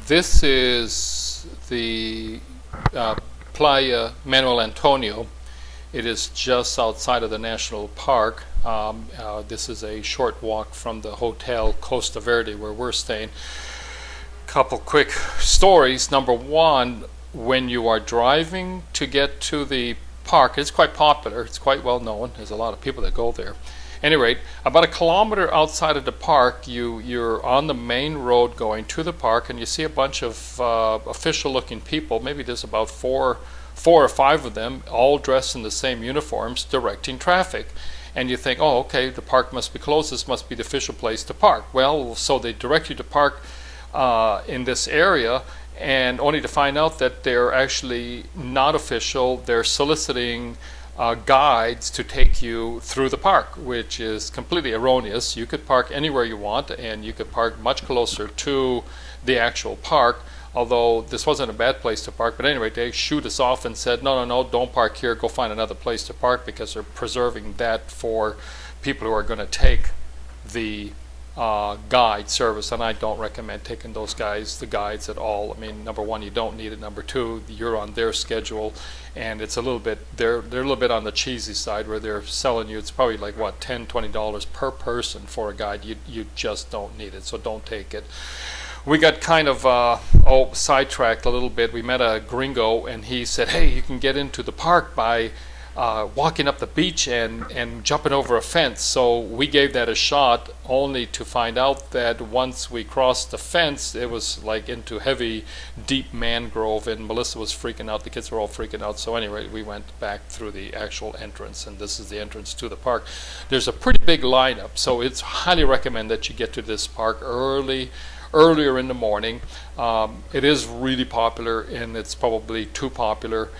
This is the Playa Manuel Antonio. It is just outside of the national park. This is a short walk from the hotel Costa Verde where we're staying. Couple quick stories. Number one, when you are driving to get to the park, it's quite popular, it's quite well known, there's a lot of people that go there. At any rate, about a kilometer outside of the park, you're on the main road going to the park, and you see a bunch of official looking people. Maybe there's about four or five of them, all dressed in the same uniforms, directing traffic. And you think, oh, okay, the park must be closed, this must be the official place to park. Well, so they direct you to park in this area, and only to find out that they're actually not official. They're soliciting guides to take you through the park, which is completely erroneous. You could park anywhere you want, and you could park much closer to the actual park, although this wasn't a bad place to park. But anyway, they shoot us off and said, no, don't park here, go find another place to park, because they're preserving that for people who are going to take the guide service, and I don't recommend taking the guides at all. I mean, number one, you don't need it. Number two, you're on their schedule, and it's a little bit, they're a little bit on the cheesy side, where they're selling you, it's probably like what, $10-20 per person for a guide. You just don't need it, so don't take it. We got kind of sidetracked a little bit. We met a gringo, and he said, hey, you can get into the park by walking up the beach and jumping over a fence. So we gave that a shot, only to find out that once we crossed the fence, it was like into heavy, deep mangrove, and Melissa was freaking out. The kids were all freaking out. So anyway, we went back through the actual entrance, and this is the entrance to the park. There's a pretty big lineup, so it's highly recommend that you get to this park earlier in the morning. It is really popular, and it's probably too popular.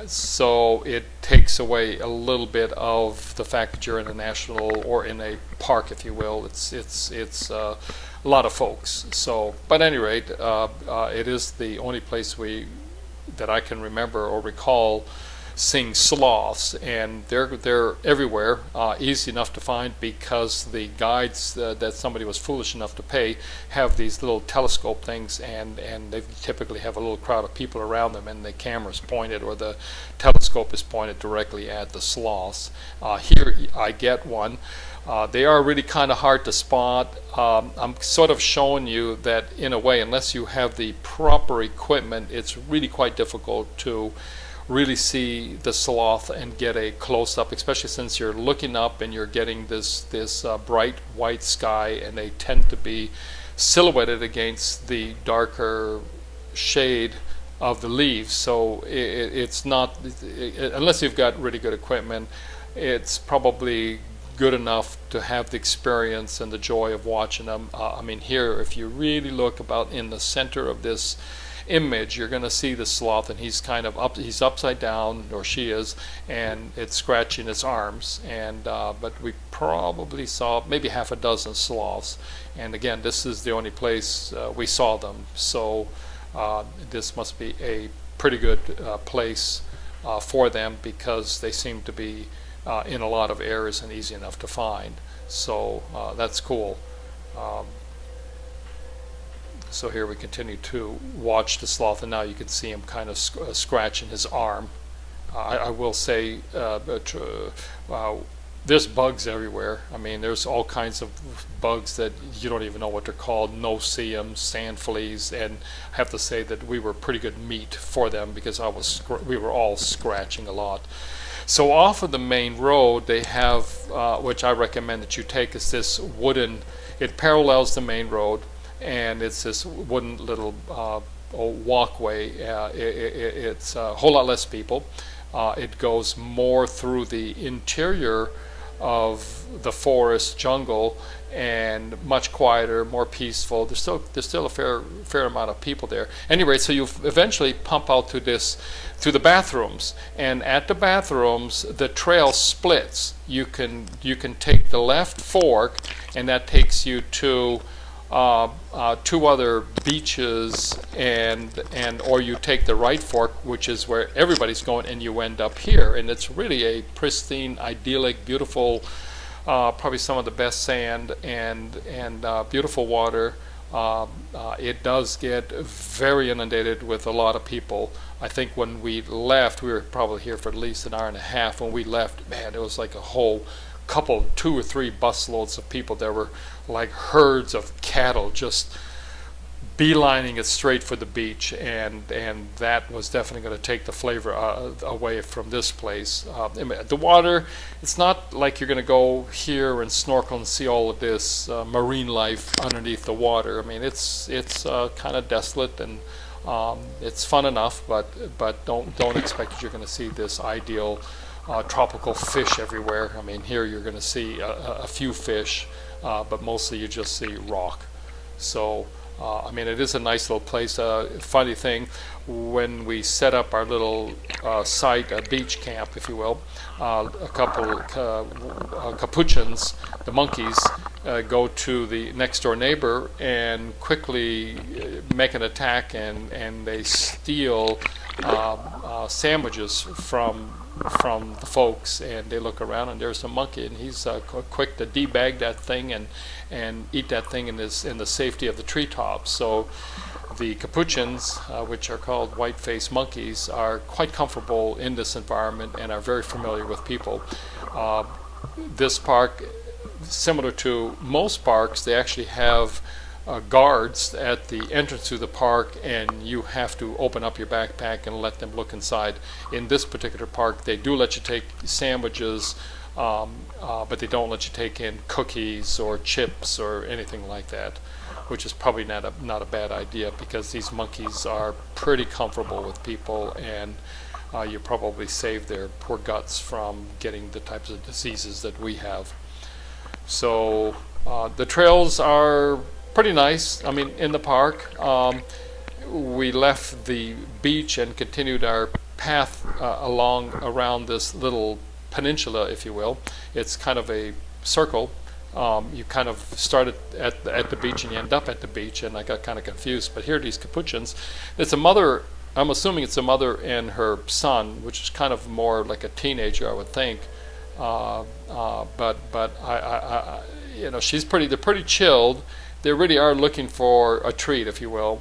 So it takes away a little bit of the fact that you're in a national, or in a park, if you will. It's a lot of folks. So, but at any rate, it is the only place that I can remember or recall seeing sloths, and they're everywhere, easy enough to find, because the guides that somebody was foolish enough to pay have these little telescope things, and they typically have a little crowd of people around them, and the camera's pointed, or the telescope is pointed directly at the sloths. Here I get one. They are really kind of hard to spot. I'm sort of showing you that, in a way, unless you have the proper equipment, it's really quite difficult to really see the sloth and get a close-up, especially since you're looking up and you're getting this bright white sky, and they tend to be silhouetted against the darker shade of the leaves. So it's not, unless you've got really good equipment, it's probably good enough to have the experience and the joy of watching them. I mean, here, if you really look about in the center of this image, you're going to see the sloth, and he's kind of he's upside down, or she is, and it's scratching its arms. And but we probably saw maybe half a dozen sloths, and again, this is the only place we saw them. So this must be a pretty good place for them, because they seem to be in a lot of areas and easy enough to find. So that's cool. So here we continue to watch the sloth, and now you can see him kind of scratching his arm. I will say there's bugs everywhere. I mean, there's all kinds of bugs that you don't even know what they're called, no-see-ums, sand fleas, and I have to say that we were pretty good meat for them, because we were all scratching a lot. So off of the main road, they have, which I recommend that you take, is this wooden, it parallels the main road, and it's this wooden little walkway. It's a whole lot less people. It goes more through the interior of the forest jungle, and much quieter, more peaceful. There's still a fair amount of people there. Anyway, so you eventually pump out to the bathrooms, and at the bathrooms the trail splits. You can take the left fork, and that takes you to two other beaches, or you take the right fork, which is where everybody's going, and you end up here. And it's really a pristine, idyllic, beautiful, probably some of the best sand and beautiful water, It does get very inundated with a lot of people. I think when we left, we were probably here for at least an hour and a half. When we left, man, it was like a whole couple, 2 or 3 busloads of people. There were like herds of cattle just beelining it straight for the beach, and that was definitely going to take the flavor away from this place. The water, it's not like you're going to go here and snorkel and see all of this marine life underneath the water. I mean, it's kind of desolate, and it's fun enough, but don't expect that you're going to see this ideal tropical fish everywhere. I mean, here you're going to see a few fish, but mostly you just see rock. So I mean, it is a nice little place. Funny thing, when we set up our little site, a beach camp, if you will, a couple capuchins, the monkeys, go to the next door neighbor and quickly make an attack, and they steal sandwiches from the folks, and they look around and there's a monkey, and he's quick to debag that thing and eat that thing in the safety of the treetops. So the capuchins, which are called white-faced monkeys, are quite comfortable in this environment and are very familiar with people. This park, similar to most parks, they actually have guards at the entrance to the park, and you have to open up your backpack and let them look inside. In this particular park, they do let you take sandwiches, but they don't let you take in cookies or chips or anything like that, which is probably not a bad idea, because these monkeys are pretty comfortable with people, and you probably save their poor guts from getting the types of diseases that we have. So the trails are pretty nice. I mean, in the park, we left the beach and continued our path around this little peninsula, if you will. It's kind of a circle. You kind of start at the beach and you end up at the beach, and I got kind of confused. But here are these capuchins. It's a mother. I'm assuming it's a mother and her son, which is kind of more like a teenager, I would think. But I you know, they're pretty chilled. They really are looking for a treat, if you will,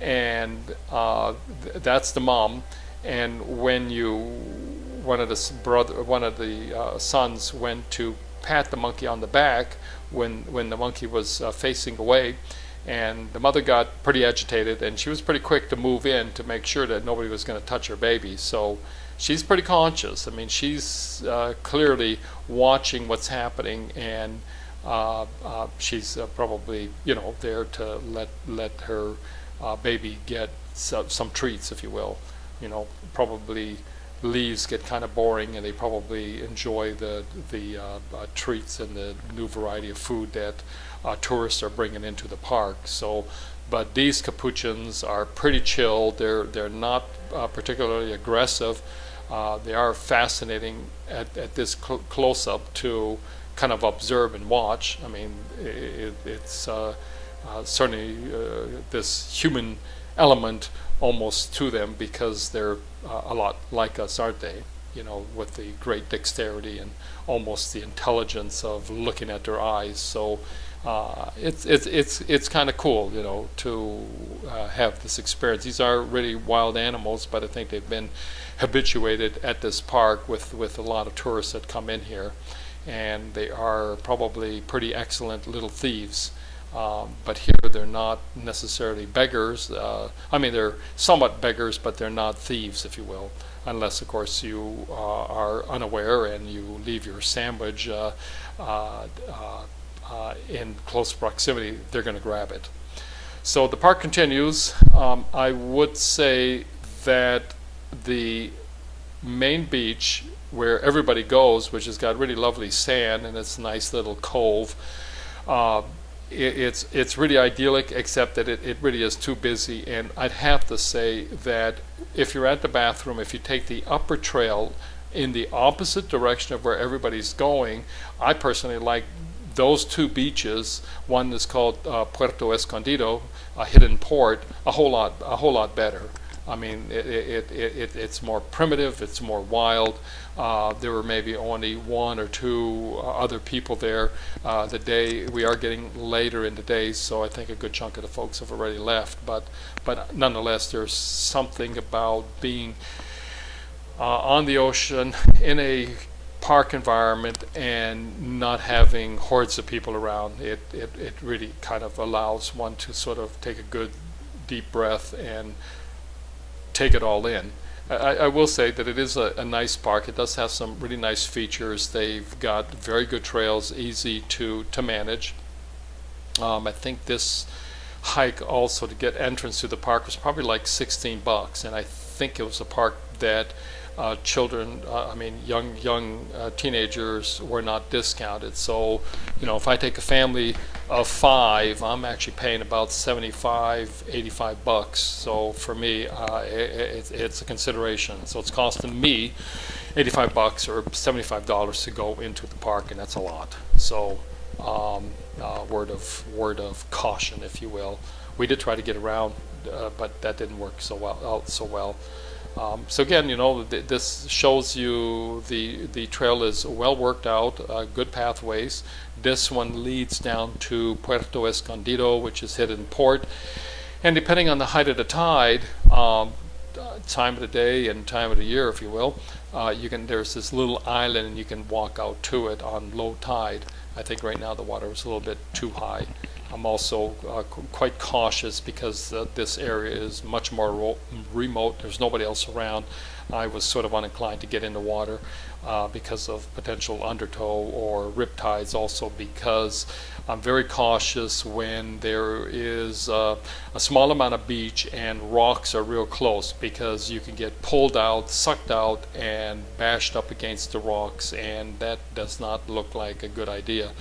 and that's the mom. And when one of the sons went to pat the monkey on the back when the monkey was facing away, and the mother got pretty agitated, and she was pretty quick to move in to make sure that nobody was going to touch her baby. So she's pretty conscious. I mean, she's clearly watching what's happening, and she's probably, there to let her baby get some treats, if you will. Probably leaves get kind of boring, and they probably enjoy the treats and the new variety of food that tourists are bringing into the park. So, but these capuchins are pretty chill. They're not particularly aggressive. They are fascinating at this close-up to kind of observe and watch. I mean, it's certainly this human element almost to them, because they're a lot like us, aren't they? With the great dexterity and almost the intelligence of looking at their eyes. So it's kind of cool, to have this experience. These are really wild animals, but I think they've been habituated at this park with a lot of tourists that come in here, and they are probably pretty excellent little thieves. But here they're not necessarily beggars. I mean, they're somewhat beggars, but they're not thieves, if you will, unless, of course, you are unaware and you leave your sandwich in close proximity. They're going to grab it. So the park continues. I would say that the main beach, where everybody goes, which has got really lovely sand and it's a nice little cove, it's really idyllic, except that it really is too busy. And I'd have to say that if you're at the bathroom, if you take the upper trail in the opposite direction of where everybody's going, I personally like those two beaches. One is called Puerto Escondido, a hidden port, a whole lot better. I mean, it's more primitive, it's more wild. There were maybe only one or two other people there. The day we are getting later in the day, so I think a good chunk of the folks have already left. But nonetheless, there's something about being on the ocean in a park environment and not having hordes of people around. It really kind of allows one to sort of take a good deep breath and take it all in. I will say that it is a nice park. It does have some really nice features. They've got very good trails, easy to manage. I think this hike also to get entrance to the park was probably like $16, and I think it was a park that children, young teenagers were not discounted. So, if I take a family of 5, I'm actually paying about $75-85. So for me, it's a consideration. So it's costing me $85 or $75 to go into the park, and that's a lot. So word of caution, if you will. We did try to get around, but that didn't work so well. So again, this shows you the trail is well worked out, good pathways. This one leads down to Puerto Escondido, which is hidden port. And depending on the height of the tide, time of the day and time of the year, if you will, there's this little island and you can walk out to it on low tide. I think right now the water is a little bit too high. I'm also quite cautious because this area is much more remote. There's nobody else around. I was sort of uninclined to get in the water because of potential undertow or rip tides, also because I'm very cautious when there is a small amount of beach and rocks are real close, because you can get pulled out, sucked out, and bashed up against the rocks, and that does not look like a good idea.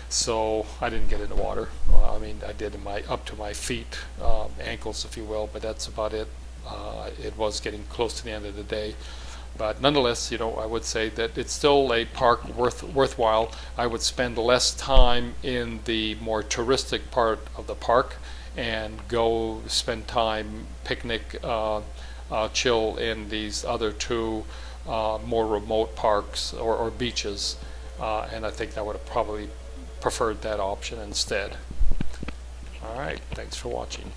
So I didn't get in the water. I did up to my feet, ankles, if you will, but that's about it. It was getting close to the end of the day. But nonetheless, I would say that it's still a park worthwhile. I would spend less time in the more touristic part of the park and go spend time picnic, chill in these other two more remote parks or beaches. And I think I would have probably preferred that option instead. All right, thanks for watching.